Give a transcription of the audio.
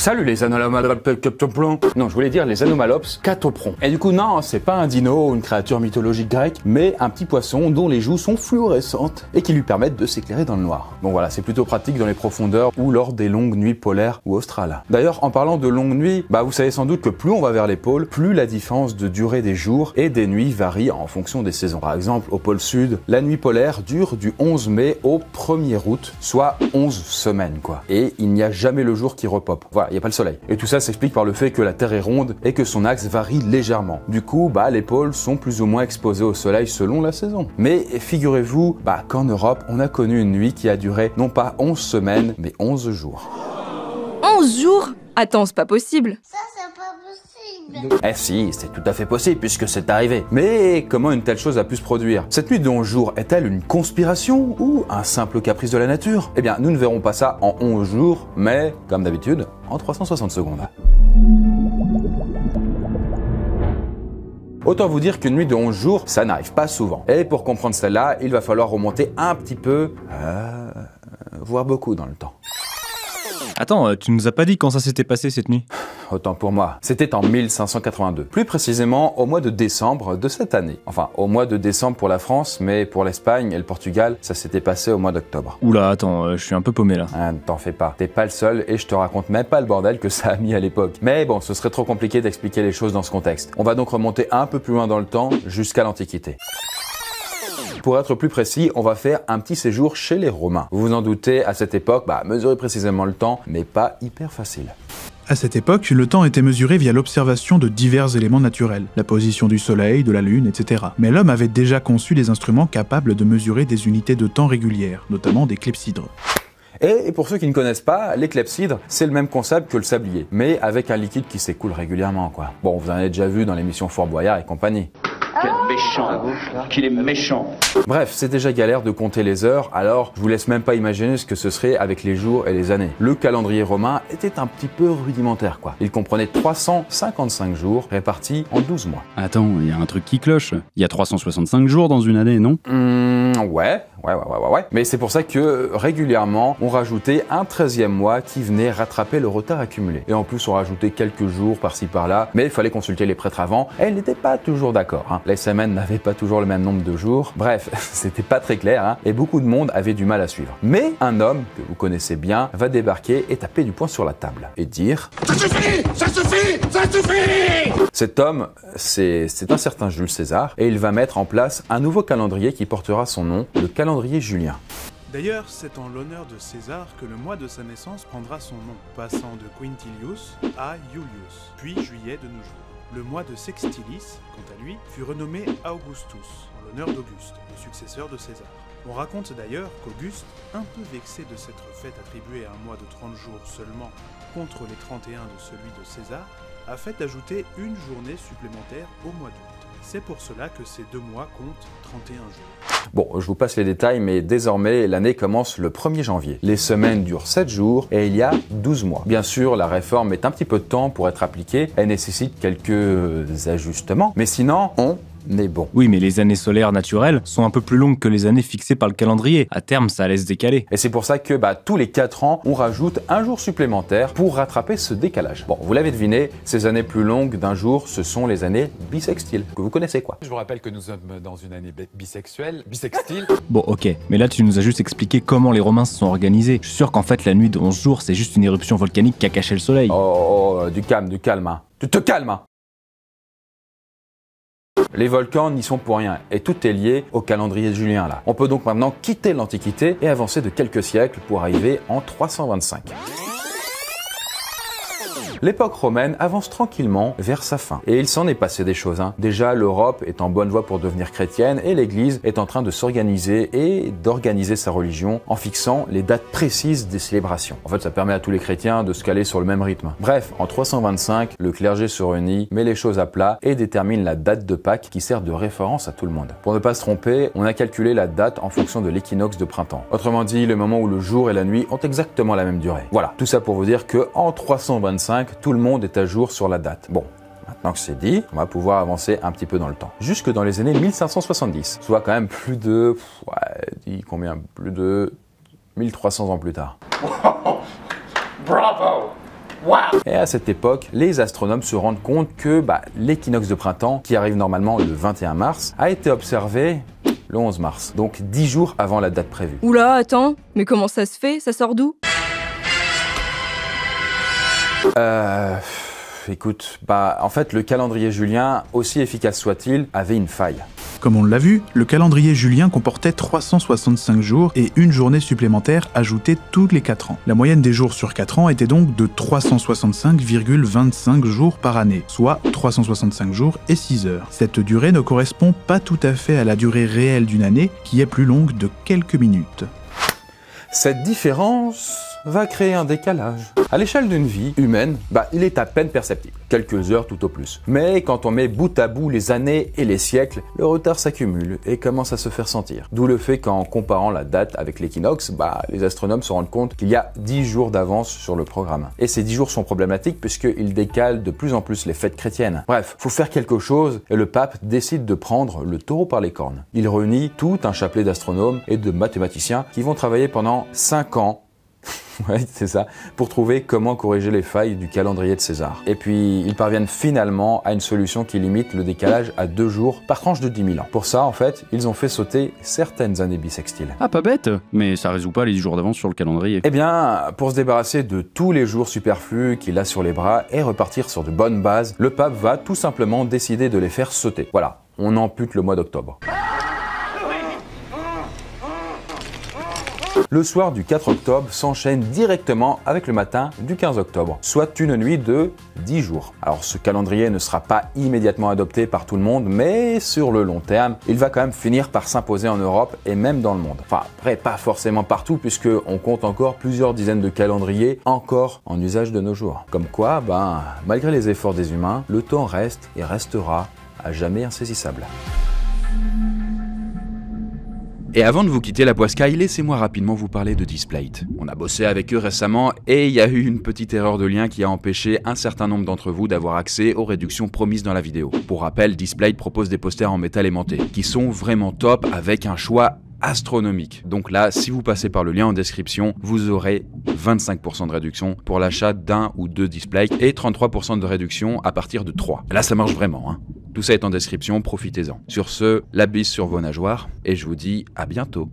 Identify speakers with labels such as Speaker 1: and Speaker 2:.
Speaker 1: Salut les anomalopes. Non, je voulais dire les anomalopes catopron. Et du coup, non, c'est pas un dino ou une créature mythologique grecque, mais un petit poisson dont les joues sont fluorescentes et qui lui permettent de s'éclairer dans le noir. Bon voilà, c'est plutôt pratique dans les profondeurs ou lors des longues nuits polaires ou australes. D'ailleurs, en parlant de longues nuits, vous savez sans doute que plus on va vers les pôles, plus la différence de durée des jours et des nuits varie en fonction des saisons. Par exemple, au pôle sud, la nuit polaire dure du 11 mai au 1er août, soit 11 semaines quoi. Et il n'y a jamais le jour qui repop. Voilà, il n'y a pas le soleil. Et tout ça s'explique par le fait que la Terre est ronde et que son axe varie légèrement. Du coup, les pôles sont plus ou moins exposés au soleil selon la saison. Mais figurez-vous qu'en Europe, on a connu une nuit qui a duré non pas 11 semaines, mais 11 jours.
Speaker 2: 11 jours? Attends, c'est pas possible.
Speaker 3: Ça, c'est pas possible.
Speaker 1: Eh si, c'est tout à fait possible puisque c'est arrivé. Mais comment une telle chose a pu se produire? Cette nuit de 11 jours est-elle une conspiration ou un simple caprice de la nature? Eh bien, nous ne verrons pas ça en 11 jours, mais, comme d'habitude, en 360 secondes. Autant vous dire qu'une nuit de 11 jours, ça n'arrive pas souvent. Et pour comprendre celle-là, il va falloir remonter un petit peu, voire beaucoup dans le temps.
Speaker 4: Attends, tu nous as pas dit quand ça s'était passé cette nuit?
Speaker 1: Autant pour moi. C'était en 1582. Plus précisément au mois de décembre de cette année. Enfin, au mois de décembre pour la France, mais pour l'Espagne et le Portugal, ça s'était passé au mois d'octobre.
Speaker 4: Oula, attends, je suis un peu paumé là.
Speaker 1: Ne t'en fais pas. T'es pas le seul et je te raconte même pas le bordel que ça a mis à l'époque. Mais bon, ce serait trop compliqué d'expliquer les choses dans ce contexte. On va donc remonter un peu plus loin dans le temps, jusqu'à l'Antiquité. Pour être plus précis, on va faire un petit séjour chez les Romains. Vous vous en doutez, à cette époque, mesurer précisément le temps n'est pas hyper facile.
Speaker 5: À cette époque, le temps était mesuré via l'observation de divers éléments naturels, la position du soleil, de la lune, etc. Mais l'homme avait déjà conçu des instruments capables de mesurer des unités de temps régulières, notamment des clepsydres.
Speaker 1: Et pour ceux qui ne connaissent pas, les clepsydres, c'est le même concept que le sablier, mais avec un liquide qui s'écoule régulièrement, quoi. Bon, vous en avez déjà vu dans l'émission Fort Boyard et compagnie.
Speaker 6: Quel méchant, qu'il est méchant.
Speaker 1: Bref, c'est déjà galère de compter les heures, alors je vous laisse même pas imaginer ce que ce serait avec les jours et les années. Le calendrier romain était un petit peu rudimentaire, quoi. Il comprenait 355 jours répartis en 12 mois.
Speaker 4: Attends, il y a un truc qui cloche. Il y a 365 jours dans une année, non?
Speaker 1: Ouais. Mais c'est pour ça que régulièrement, on rajoutait un 13e mois qui venait rattraper le retard accumulé. Et en plus, on rajoutait quelques jours par-ci par-là, mais il fallait consulter les prêtres avant, et ils n'étaient pas toujours d'accord. Les semaines n'avaient pas toujours le même nombre de jours. Bref, c'était pas très clair, et beaucoup de monde avait du mal à suivre. Mais un homme, que vous connaissez bien, va débarquer et taper du poing sur la table, et dire « Ça suffit! Ça suffit! Ça suffit !» Cet homme, c'est un certain Jules César, et il va mettre en place un nouveau calendrier qui portera son nom, le calendrier julien.
Speaker 5: D'ailleurs, c'est en l'honneur de César que le mois de sa naissance prendra son nom, passant de Quintilius à Iulius, puis juillet de nos jours. Le mois de Sextilis, quant à lui, fut renommé Augustus, en l'honneur d'Auguste, le successeur de César. On raconte d'ailleurs qu'Auguste, un peu vexé de s'être fait attribuer un mois de 30 jours seulement contre les 31 de celui de César, a fait ajouter une journée supplémentaire au mois d'août. C'est pour cela que ces 2 mois comptent 31 jours.
Speaker 1: Bon, je vous passe les détails, mais désormais, l'année commence le 1er janvier. Les semaines durent 7 jours et il y a 12 mois. Bien sûr, la réforme met un petit peu de temps pour être appliquée. Elle nécessite quelques ajustements, mais sinon, on est bon.
Speaker 4: Oui, mais les années solaires naturelles sont un peu plus longues que les années fixées par le calendrier. À terme, ça laisse décaler.
Speaker 1: Et c'est pour ça que tous les 4 ans, on rajoute un jour supplémentaire pour rattraper ce décalage. Bon, vous l'avez deviné, ces années plus longues d'un jour, ce sont les années bissextiles, que vous connaissez quoi.
Speaker 7: Je vous rappelle que nous sommes dans une année bisexuelle, bisextile.
Speaker 4: Bon, ok, mais là tu nous as juste expliqué comment les Romains se sont organisés. Je suis sûr qu'en fait la nuit de 11 jours, c'est juste une éruption volcanique qui a caché le soleil.
Speaker 1: Du calme, Tu te calmes. Les volcans n'y sont pour rien, et tout est lié au calendrier julien là. On peut donc maintenant quitter l'Antiquité et avancer de quelques siècles pour arriver en 325. L'époque romaine avance tranquillement vers sa fin. Et il s'en est passé des choses. Déjà, l'Europe est en bonne voie pour devenir chrétienne et l'Église est en train de s'organiser et d'organiser sa religion en fixant les dates précises des célébrations. En fait, ça permet à tous les chrétiens de se caler sur le même rythme. Bref, en 325, le clergé se réunit, met les choses à plat et détermine la date de Pâques qui sert de référence à tout le monde. Pour ne pas se tromper, on a calculé la date en fonction de l'équinoxe de printemps. Autrement dit, le moment où le jour et la nuit ont exactement la même durée. Voilà, tout ça pour vous dire que en 325, tout le monde est à jour sur la date. Bon, maintenant que c'est dit, on va pouvoir avancer un petit peu dans le temps. Jusque dans les années 1570, soit quand même plus de... plus de 1300 ans plus tard.
Speaker 7: Bravo!
Speaker 1: Et à cette époque, les astronomes se rendent compte que l'équinoxe de printemps, qui arrive normalement le 21 mars, a été observé le 11 mars, donc 10 jours avant la date prévue.
Speaker 2: Oula, attends, mais comment ça se fait? Ça sort d'où?
Speaker 1: Écoute, en fait, le calendrier julien, aussi efficace soit-il, avait une faille.
Speaker 5: Comme on l'a vu, le calendrier julien comportait 365 jours et une journée supplémentaire ajoutée tous les 4 ans. La moyenne des jours sur 4 ans était donc de 365,25 jours par année, soit 365 jours et 6 heures. Cette durée ne correspond pas tout à fait à la durée réelle d'une année, qui est plus longue de quelques minutes.
Speaker 1: Cette différence va créer un décalage. À l'échelle d'une vie humaine, il est à peine perceptible, quelques heures tout au plus. Mais quand on met bout à bout les années et les siècles, le retard s'accumule et commence à se faire sentir. D'où le fait qu'en comparant la date avec l'équinoxe, les astronomes se rendent compte qu'il y a 10 jours d'avance sur le programme. Et ces 10 jours sont problématiques puisqu'ils décalent de plus en plus les fêtes chrétiennes. Bref, faut faire quelque chose et le pape décide de prendre le taureau par les cornes. Il réunit tout un chapelet d'astronomes et de mathématiciens qui vont travailler pendant 5 ans. Ouais, c'est ça, pour trouver comment corriger les failles du calendrier de César. Et puis, ils parviennent finalement à une solution qui limite le décalage à 2 jours par tranche de 10 000 ans. Pour ça, en fait, ils ont fait sauter certaines années bissextiles.
Speaker 8: Ah, pas bête, mais ça résout pas les 10 jours d'avance sur le calendrier.
Speaker 1: Eh bien, pour se débarrasser de tous les jours superflus qu'il a sur les bras et repartir sur de bonnes bases, le pape va tout simplement décider de les faire sauter. Voilà, on ampute le mois d'octobre. Le soir du 4 octobre s'enchaîne directement avec le matin du 15 octobre, soit une nuit de 10 jours. Alors ce calendrier ne sera pas immédiatement adopté par tout le monde, mais sur le long terme, il va quand même finir par s'imposer en Europe et même dans le monde. Enfin, après, pas forcément partout, puisque on compte encore plusieurs dizaines de calendriers encore en usage de nos jours. Comme quoi, malgré les efforts des humains, le temps reste et restera à jamais insaisissable. Et avant de vous quitter la Poiscaille, laissez-moi rapidement vous parler de Displate. On a bossé avec eux récemment et il y a eu une petite erreur de lien qui a empêché un certain nombre d'entre vous d'avoir accès aux réductions promises dans la vidéo. Pour rappel, Displate propose des posters en métal aimanté qui sont vraiment top avec un choix astronomique. Donc là, si vous passez par le lien en description, vous aurez 25% de réduction pour l'achat d'un ou deux Displate et 33% de réduction à partir de 3. Là, ça marche vraiment, hein. Tout ça est en description, profitez-en. Sur ce, la bise sur vos nageoires et je vous dis à bientôt.